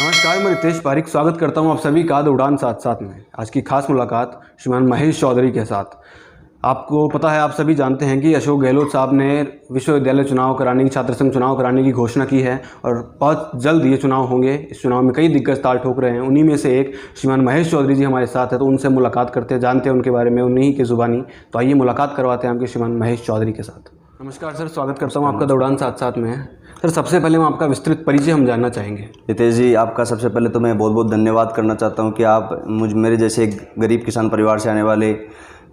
नमस्कार, मैं रितेश पारिक स्वागत करता हूं आप सभी का द उड़ान साथ साथ में। आज की खास मुलाकात श्रीमान महेश चौधरी के साथ। आपको पता है, आप सभी जानते हैं कि अशोक गहलोत साहब ने विश्वविद्यालय चुनाव कराने की, छात्र संघ चुनाव कराने की घोषणा की है और बहुत जल्द ये चुनाव होंगे। इस चुनाव में कई दिग्गज ताल ठोक रहे हैं, उन्हीं में से एक श्रीमान महेश चौधरी जी हमारे साथ है, तो उनसे मुलाकात करते हैं, जानते हैं उनके बारे में उन्हीं की ज़ुबानी। तो आइए मुलाकात करवाते हैं आपके श्रीमान महेश चौधरी के साथ। नमस्कार सर, स्वागत करता हूँ आपका द उड़ान साथ साथ में। सर, सबसे पहले हम आपका विस्तृत परिचय हम जानना चाहेंगे। रितेश जी, आपका सबसे पहले तो मैं बहुत बहुत धन्यवाद करना चाहता हूं कि आप मेरे जैसे एक गरीब किसान परिवार से आने वाले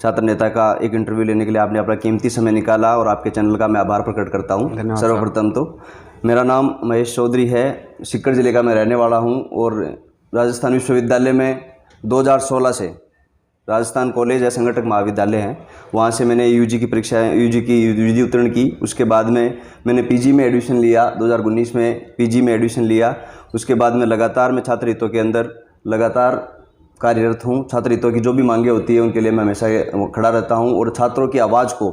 छात्र नेता का एक इंटरव्यू लेने के लिए आपने अपना कीमती समय निकाला, और आपके चैनल का मैं आभार प्रकट करता हूं। सर्वप्रथम तो मेरा नाम महेश चौधरी है, सीकर ज़िले का मैं रहने वाला हूँ, और राजस्थान विश्वविद्यालय में 2016 से राजस्थान कॉलेज या संगठक महाविद्यालय है, वहाँ से मैंने यूजी की परीक्षा यूजी उत्तीर्ण की। उसके बाद में मैंने पीजी में एडमिशन लिया, 2019 में पीजी में एडमिशन लिया। उसके बाद में लगातार मैं छात्र हितों के अंदर लगातार कार्यरत हूँ। छात्र हितों की जो भी मांगे होती है उनके लिए मैं हमेशा खड़ा रहता हूँ, और छात्रों की आवाज़ को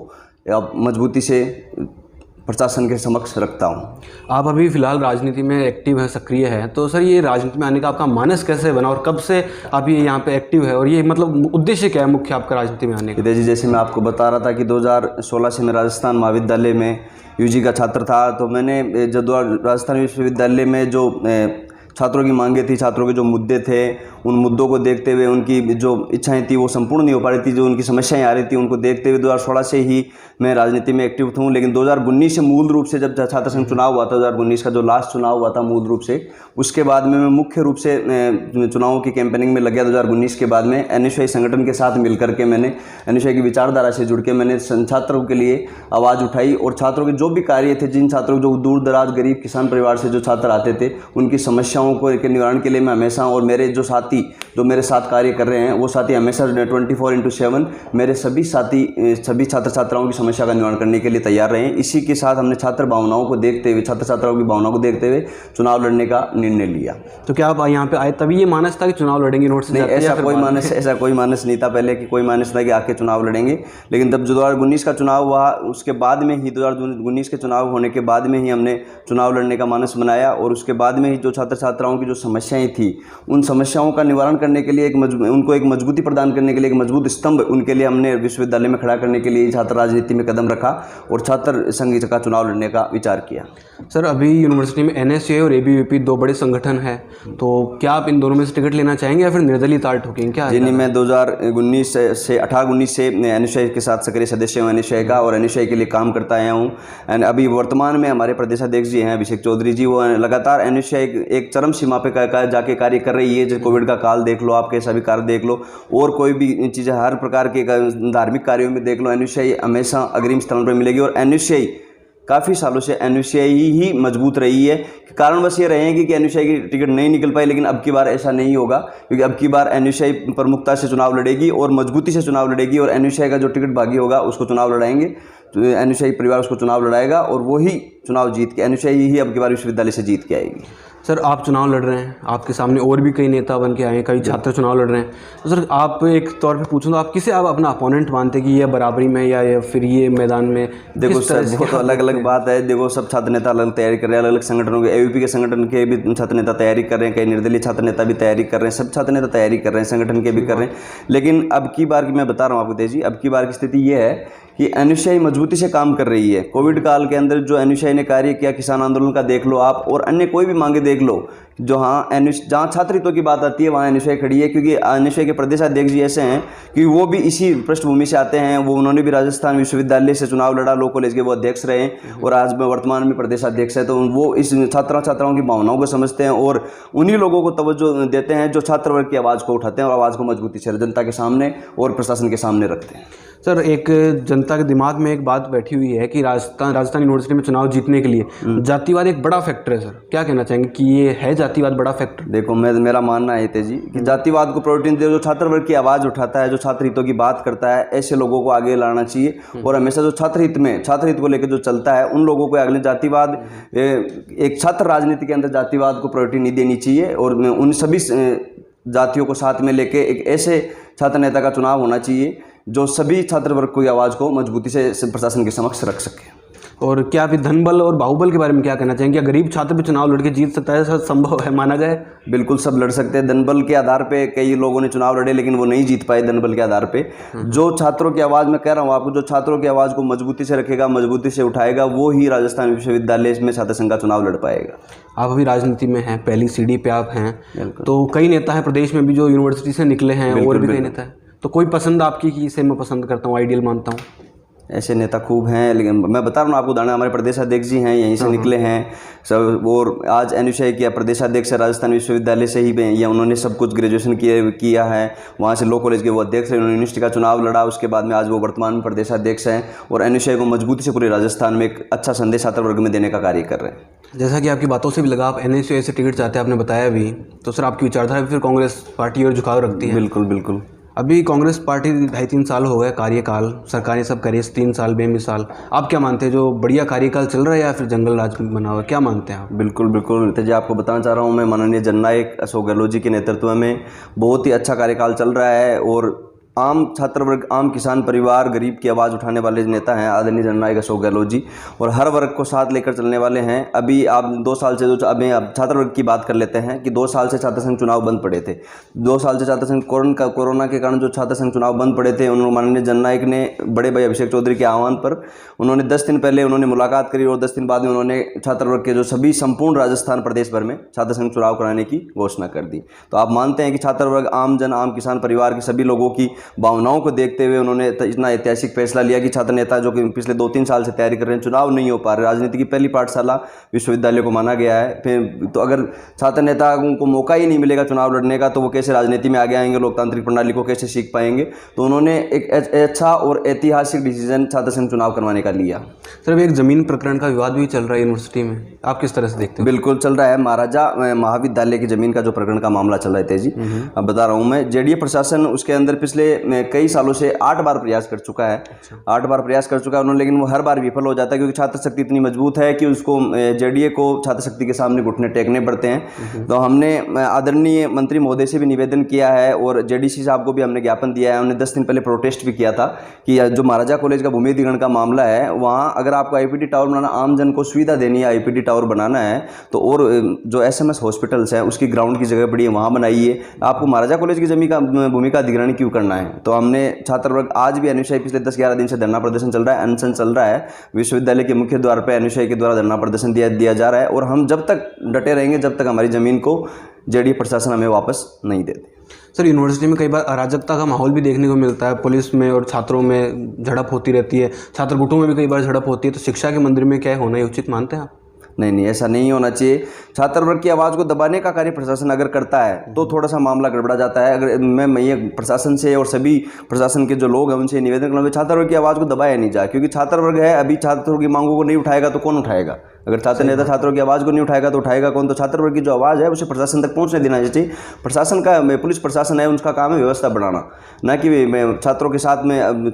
मजबूती से प्रशासन के समक्ष रखता हूँ। आप अभी फ़िलहाल राजनीति में एक्टिव हैं, सक्रिय हैं, तो सर ये राजनीति में आने का आपका मानस कैसे बना और कब से आप ये यहाँ पे एक्टिव है, और ये मतलब उद्देश्य क्या है मुख्य आपका राजनीति में आने का? जी, जैसे मैं आपको बता रहा था कि 2016 से मैं राजस्थान महाविद्यालय में यूजी का छात्र था। तो मैंने जब राजस्थान विश्वविद्यालय में जो छात्रों की मांगे थी, छात्रों के जो मुद्दे थे, उन मुद्दों को देखते हुए उनकी जो इच्छाएं थी वो संपूर्ण नहीं हो पा रही थी, जो उनकी समस्याएं आ रही थी उनको देखते हुए 2016 से ही मैं राजनीति में एक्टिव हूँ। लेकिन 2019 से मूल रूप से जब छात्र संघ चुनाव हुआ था, 2019 का जो लास्ट चुनाव हुआ था मूल रूप से, उसके बाद में मैं मुख्य रूप से चुनावों की कैंपेनिंग में लग गया। 2019 के बाद में एनएसयूआई संगठन के साथ मिलकर के मैंने एनएसयूआई की विचारधारा से जुड़ के मैंने छात्रों के लिए आवाज़ उठाई, और छात्रों के जो भी कार्य थे, जिन छात्रों जो दूर दराज गरीब किसान परिवार से जो छात्र आते थे, उनकी समस्याओं को के निवारण के लिए मैं हमेशा, और मेरे जो साथी जो मेरे साथ कार्य कर रहे हैं वो साथी हमेशा 24/7 मेरे सभी साथी सभी छात्र छात्राओं की समस्या का निवारण करने के लिए तैयार रहे हैं। इसी के साथ हमने छात्र भावनाओं को देखते हुए, छात्र छात्राओं की भावनाओं को देखते हुए चुनाव लड़ने का निर्णय लिया। तो क्या आप यहाँ पे आए तभी ये मानस था कि चुनाव लड़ेंगे नोट से? नहीं, ऐसा कोई मानस नहीं था पहले कि कोई मानस था कि आके चुनाव लड़ेंगे। लेकिन जब 2019 का चुनाव हुआ, उसके बाद में ही 2019 के चुनाव होने के बाद में ही हमने चुनाव लड़ने का मानस बनाया, और उसके बाद में ही जो छात्र छात्राओं की जो समस्याएं थी, उन समस्याओं का निवारण करने के लिए उनको एक मजबूती प्रदान करने के लिए, एक मजबूत स्तंभ उनके लिए हमने विश्वविद्यालय में खड़ा करने के लिए छात्र राजनीति में कदम रखा और छात्र संघ का चुनाव लड़ने का विचार किया। सर, अभी यूनिवर्सिटी में एनएसयूआई और एबीवीपी दो बड़े संगठन हैं, तो क्या आप इन दोनों में से टिकट लेना चाहेंगे या फिर निर्दलीय ताल ठोकेंगे? क्या? जी नहीं, मैं 2019 से 18-19 से एनएसयूआई के साथ सक्रिय सदस्य हूँ एनएसयूआई का, और एनएसयूआई के लिए काम करता आया हूँ। एंड अभी वर्तमान में हमारे प्रदेशाध्यक्ष जी हैं अभिषेक चौधरी जी, वो लगातार एनएसयूआई एक चरम सीमा पे जाके कार्य कर रही है। जैसे कोविड का काल देख लो, आपके सभी कार्य देख लो, और कोई भी चीज़ें हर प्रकार के धार्मिक कार्यों में देख लो, एनएसयूआई हमेशा अग्रिम स्थान पर मिलेगी। और एनएसयूआई काफ़ी सालों से एनएसयूआई ही मजबूत रही है। कारण बस ये रहेंगे कि एनएसयूआई की टिकट नहीं निकल पाई, लेकिन अब की बार ऐसा नहीं होगा, क्योंकि अब की बार एनएसयूआई प्रमुखता से चुनाव लड़ेगी और मजबूती से चुनाव लड़ेगी, और एनएसयूआई का जो टिकट भागी होगा उसको चुनाव लड़ाएंगे, तो एनएसयूआई परिवार उसको चुनाव लड़ाएगा, और वही चुनाव जीत के एनएसयूआई ही अब की बार विश्वविद्यालय से जीत के आएगी। सर, आप चुनाव लड़ रहे हैं, आपके सामने और भी कई नेता बन के आए हैं, कई छात्र चुनाव लड़ रहे हैं, तो सर आप एक तौर पे पूछूं तो आप किसे आप अपना अपोनेंट मानते हैं कि ये बराबरी में या फिर ये मैदान में? देखो सर, वो तो अलग अलग बात है। देखो, सब छात्र नेता अलग तैयारी कर रहे हैं, अलग अलग संगठनों के, एबीवीपी के संगठन के भी छात्र नेता तैयारी कर रहे हैं, कई निर्दलीय छात्र नेता भी तैयारी कर रहे हैं, सब छात्र नेता तैयारी कर रहे हैं, संगठन के भी कर रहे हैं। लेकिन अब की बार की मैं बता रहा हूँ आपको तेजी, अब की बार की स्थिति ये है कि एनएसयूआई मजबूती से काम कर रही है। कोविड काल के अंदर जो एनएसयूआई ने कार्य किया, किसान आंदोलन का देख लो आप, और अन्य कोई भी मांगे देख लो, जो जहाँ छात्र हितों की बात आती है वहाँ एनएसयूआई खड़ी है। क्योंकि एनएसयूआई के प्रदेशाध्यक्ष जी ऐसे हैं कि वो भी इसी पृष्ठभूमि से आते हैं। उन्होंने भी राजस्थान विश्वविद्यालय से चुनाव लड़ा, लॉ कॉलेज के वो अध्यक्ष रहे, और आज में वर्तमान में प्रदेशाध्यक्ष है। तो वो इस छात्राओं की भावनाओं को समझते हैं, और उन्हीं लोगों को तवज्जो देते हैं जो छात्र वर्ग की आवाज़ को उठाते हैं और आवाज़ को मजबूती से जनता के सामने और प्रशासन के सामने रखते हैं। सर, एक जनता के दिमाग में एक बात बैठी हुई है कि राजस्थान यूनिवर्सिटी में चुनाव जीतने के लिए जातिवाद एक बड़ा फैक्टर है। सर, क्या कहना चाहेंगे कि ये है जातिवाद बड़ा फैक्टर? देखो, मेरा मानना है तेजी कि जातिवाद को प्रायोरिटी दे, जो छात्र वर्ग की आवाज़ उठाता है, जो छात्र हितों की बात करता है, ऐसे लोगों को आगे लाना चाहिए। और हमेशा जो छात्र हित को लेकर जो चलता है, उन लोगों को आगे जातिवाद, एक छात्र राजनीति के अंदर जातिवाद को प्रायोरिटी नहीं देनी चाहिए, और उन सभी जातियों को साथ में लेके एक ऐसे छात्र नेता का चुनाव होना चाहिए जो सभी छात्र वर्ग की आवाज़ को मजबूती से प्रशासन के समक्ष रख सके। और क्या अभी धनबल और बाहुबल के बारे में क्या कहना चाहेंगे? क्या गरीब छात्र भी चुनाव लड़के जीत सकता है, ऐसा संभव है माना जाए? बिल्कुल, सब लड़ सकते हैं। धनबल के आधार पे कई लोगों ने चुनाव लड़े लेकिन वो नहीं जीत पाए धनबल के आधार पे। जो छात्रों की आवाज़, मैं कह रहा हूँ आपको, जो छात्रों की आवाज़ को मजबूती से रखेगा, मजबूती से उठाएगा, वो ही राजस्थान विश्वविद्यालय में छात्र संघ का चुनाव लड़ पाएगा। आप अभी राजनीति में हैं, पहली सीढ़ी पे आप हैं, तो कई नेता हैं प्रदेश में भी जो यूनिवर्सिटी से निकले हैं, और भी कई नेता हैं, तो कोई पसंद आपकी कि इसे मैं पसंद करता हूँ, आइडियल मानता हूँ? ऐसे नेता खूब हैं, लेकिन मैं बता रहा हूँ आपको उदाहरण, हमारे प्रदेशाध्यक्ष जी हैं, यहीं से निकले हैं सब। और आज एनुशय किया, प्रदेशाध्यक्ष राजस्थान विश्वविद्यालय से ही या उन्होंने सब कुछ ग्रेजुएशन किया है, वहाँ से लॉ कॉलेज के वो अध्यक्ष हैं, उन्होंने यूनिवर्सिटी का चुनाव लड़ा, उसके बाद में आज वो वर्तमान में प्रदेशाध्यक्ष हैं और एनुशय को मजबूती से पूरे राजस्थान में एक अच्छा संदेश छात्र वर्ग में देने का कार्य कर रहे हैं। जैसा कि आपकी बातों से भी लगा, आप एनएसयूआई से टिकट चाहते हैं, आपने बताया भी, तो सर आपकी विचारधारा भी फिर कांग्रेस पार्टी और झुकाव रखती है? बिल्कुल बिल्कुल। अभी कांग्रेस पार्टी 2.5-3 साल हो गए कार्यकाल, सरकार ने सब करे 3 साल बेमिसाल, आप क्या मानते हैं, जो बढ़िया कार्यकाल चल रहा है या फिर जंगल राज बना हुआ है, क्या मानते हैं आप? बिल्कुल बिल्कुल तेजी, आपको बताना चाह रहा हूँ मैं, माननीय जननायक अशोक गहलोत जी के नेतृत्व में बहुत ही अच्छा कार्यकाल चल रहा है और आम छात्र वर्ग, आम किसान परिवार, गरीब की आवाज़ उठाने वाले नेता हैं आदरणीय जननायक अशोक गहलोत जी, और हर वर्ग को साथ लेकर चलने वाले हैं। अभी आप 2 साल से जो अभी आप छात्र वर्ग की बात कर लेते हैं कि 2 साल से छात्र संघ चुनाव बंद पड़े थे। 2 साल से छात्र संघ कोरोना के कारण जो छात्र संघ चुनाव बंद पड़े थे, उन्होंने माननीय जननायक ने बड़े भाई अभिषेक चौधरी के आह्वान पर उन्होंने 10 दिन पहले उन्होंने मुलाकात करी और 10 दिन बाद में उन्होंने छात्र वर्ग के जो सभी संपूर्ण राजस्थान प्रदेश भर में छात्र संघ चुनाव कराने की घोषणा कर दी। तो आप मानते हैं कि छात्र वर्ग, आम जन, आम किसान परिवार के सभी लोगों की भावनाओं को देखते हुए उन्होंने इतना ऐतिहासिक फैसला लिया कि छात्र नेता जो कि पिछले 2-3 साल से तैयारी कर रहे हैं, चुनाव नहीं हो पा रहे, राजनीति की पहली पाठशाला विश्वविद्यालय को माना गया है। फिर तो अगर छात्र नेता को मौका ही नहीं मिलेगा चुनाव लड़ने का, तो वो कैसे राजनीति में आगे आएंगे, लोकतांत्रिक प्रणाली को कैसे सीख पाएंगे? तो उन्होंने एक अच्छा और ऐतिहासिक डिसीजन छात्र संघ चुनाव करवाने का लिया। सर अभी एक ज़मीन प्रकरण का विवाद भी चल रहा है यूनिवर्सिटी में, आप किस तरह से देखते हो? बिल्कुल चल रहा है, महाराजा महाविद्यालय की ज़मीन का जो प्रकरण का मामला चल रहा है तेजी, अब बता रहा हूँ मैं, जेडीए प्रशासन उसके अंदर पिछले कई सालों से 8 बार प्रयास कर चुका है। 8 बार प्रयास कर चुका है उन्होंने, लेकिन वो हर बार विफल हो जाता है क्योंकि छात्र शक्ति इतनी मजबूत है कि उसको जेडीए को छात्र शक्ति के सामने घुटने टेकने पड़ते हैं। तो हमने आदरणीय मंत्री महोदय से भी निवेदन किया है और जेडीसी साहब को भी हमने ज्ञापन दिया है। हमने 10 दिन पहले प्रोटेस्ट भी किया था कि जो महाराजा कॉलेज का भूमि अधिग्रहण का मामला है, वहाँ अगर आपको आईपीडी टावर बनाना, आम जन को सुविधा देनी है, आईपीडी टावर बनाना है, तो और जो एसएमएस हॉस्पिटल्स है उसकी ग्राउंड की जगह पड़ी है, वहाँ बनाइए। आपको महाराजा कॉलेज की जमीन का भूमि का अधिग्रहण क्यों करना है? तो हमने छात्र वर्ग, आज भी एनुशय पिछले 10-11 दिन से धरना प्रदर्शन चल रहा है, अनशन चल रहा है, विश्वविद्यालय के मुख्य द्वार पर एनुशय के द्वारा धरना प्रदर्शन दिया जा रहा है और हम जब तक डटे रहेंगे जब तक हमारी ज़मीन को जेडीए प्रशासन हमें वापस नहीं देते। सर यूनिवर्सिटी में कई बार अराजकता का माहौल भी देखने को मिलता है, पुलिस में और छात्रों में झड़प होती रहती है, छात्र गुटों में भी कई बार झड़प होती है, तो शिक्षा के मंदिर में क्या होना ही उचित मानते हैं आप? नहीं, ऐसा नहीं होना चाहिए। छात्र वर्ग की आवाज़ को दबाने का कार्य प्रशासन अगर करता है तो थोड़ा सा मामला गड़बड़ा जाता है। अगर मैं ये प्रशासन से और सभी प्रशासन के जो लोग हैं उनसे निवेदन करूँगा, छात्र वर्ग की आवाज़ को दबाया नहीं जाए, क्योंकि छात्र वर्ग है, अभी छात्रों की मांगों को नहीं उठाएगा तो कौन उठाएगा? अगर छात्र नेता छात्रों की आवाज़ को नहीं उठाएगा तो उठाएगा कौन? तो छात्र वर्ग की जो आवाज़ है उसे प्रशासन तक पहुंचने देना चाहिए। प्रशासन का, पुलिस प्रशासन है, उसका काम है व्यवस्था बढ़ाना, ना कि छात्रों के साथ में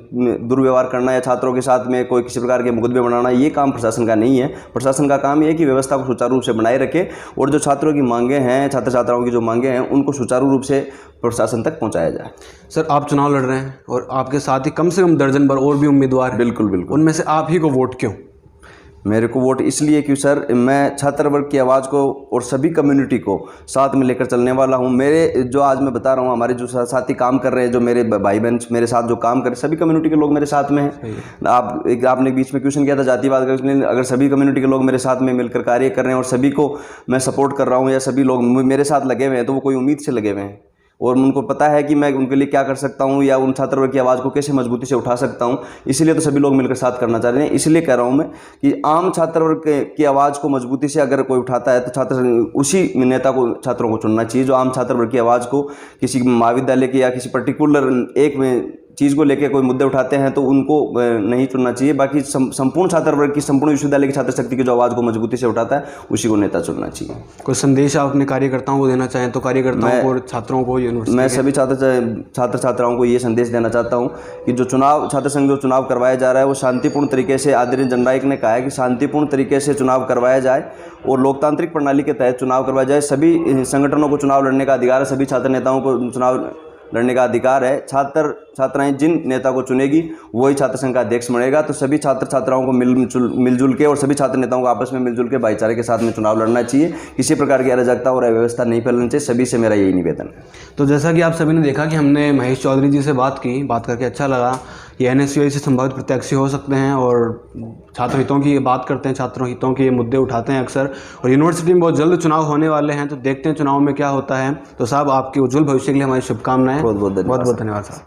दुर्व्यवहार करना या छात्रों के साथ में कोई किसी प्रकार के मुकदमे बनाना। ये काम प्रशासन का नहीं है। प्रशासन का काम ये है कि व्यवस्था को सुचारू रूप से बनाए रखे और जो छात्रों की मांगे हैं, छात्र छात्राओं की जो मांगे हैं, उनको सुचारू रूप से प्रशासन तक पहुंचाया जाए। सर आप चुनाव लड़ रहे हैं और आपके साथ ही कम से कम दर्जन भर और भी उम्मीदवार हैं। बिल्कुल बिल्कुल। उनमें से आप ही को वोट क्यों? मेरे को वोट इसलिए क्यों सर, मैं छात्र वर्ग की आवाज़ को और सभी कम्युनिटी को साथ में लेकर चलने वाला हूं। मेरे जो आज मैं बता रहा हूं, हमारे जो साथी काम कर रहे हैं, जो मेरे भाई बहन मेरे साथ जो काम कर रहे हैं, सभी कम्युनिटी के लोग मेरे साथ में हैं। आपने बीच में क्वेश्चन किया था जातिवाद का, इसलिए अगर सभी कम्युनिटी के लोग मेरे साथ में मिलकर कार्य कर रहे हैं और सभी को मैं सपोर्ट कर रहा हूँ या सभी लोग मेरे साथ लगे हुए हैं, तो वो कोई उम्मीद से लगे हुए हैं और उनको पता है कि मैं उनके लिए क्या कर सकता हूं या उन छात्र वर्ग की आवाज़ को कैसे मजबूती से उठा सकता हूं। इसीलिए तो सभी लोग मिलकर साथ करना चाह रहे हैं। इसलिए कह रहा हूं मैं कि आम छात्र वर्ग की आवाज़ को मजबूती से अगर कोई उठाता है तो छात्र उसी नेता को, छात्रों को चुनना चाहिए जो आम छात्र वर्ग की आवाज़ को किसी महाविद्यालय की या किसी पर्टिकुलर एक चीज़ को लेकर कोई मुद्दे उठाते हैं तो उनको नहीं चुनना चाहिए। बाकी संपूर्ण छात्र वर्ग की, संपूर्ण विश्वविद्यालय की छात्र शक्ति की जो आवाज़ को मजबूती से उठाता है उसी को नेता चुनना चाहिए। कोई संदेश आप अपने कार्यकर्ताओं को देना चाहें तो कार्यकर्ताओं को और छात्रों को, मैं सभी छात्र छात्राओं को ये संदेश देना चाहता हूँ कि जो चुनाव, छात्र संघ जो चुनाव करवाया जा रहा है वो शांतिपूर्ण तरीके से, आदरणीय जननायक ने कहा है कि शांतिपूर्ण तरीके से चुनाव करवाया जाए और लोकतांत्रिक प्रणाली के तहत चुनाव करवाया जाए। सभी संगठनों को चुनाव लड़ने का अधिकार है, सभी छात्र नेताओं को चुनाव लड़ने का अधिकार है। छात्राएं जिन नेता को चुनेगी वही छात्र संघ का अध्यक्ष बनेगा। तो सभी छात्र छात्राओं को मिलजुल के और सभी छात्र नेताओं को आपस में मिलजुल के भाईचारे के साथ में चुनाव लड़ना चाहिए। किसी प्रकार की अराजकता और अव्यवस्था नहीं फैलनी चाहिए। सभी से मेरा यही निवेदन है। तो जैसा कि आप सभी ने देखा कि हमने महेश चौधरी जी से बात करके अच्छा लगा कि NSCI से संभावित प्रत्याशी हो सकते हैं और छात्र हितों की ये बात करते हैं, छात्रों हितों के ये मुद्दे उठाते हैं अक्सर। और यूनिवर्सिटी में बहुत जल्द चुनाव होने वाले हैं, तो देखते हैं चुनाव में क्या होता है। तो साहब, आपके उज्जवल भविष्य के लिए हमारी शुभकामनाएं। बहुत बहुत धन्यवाद साहब।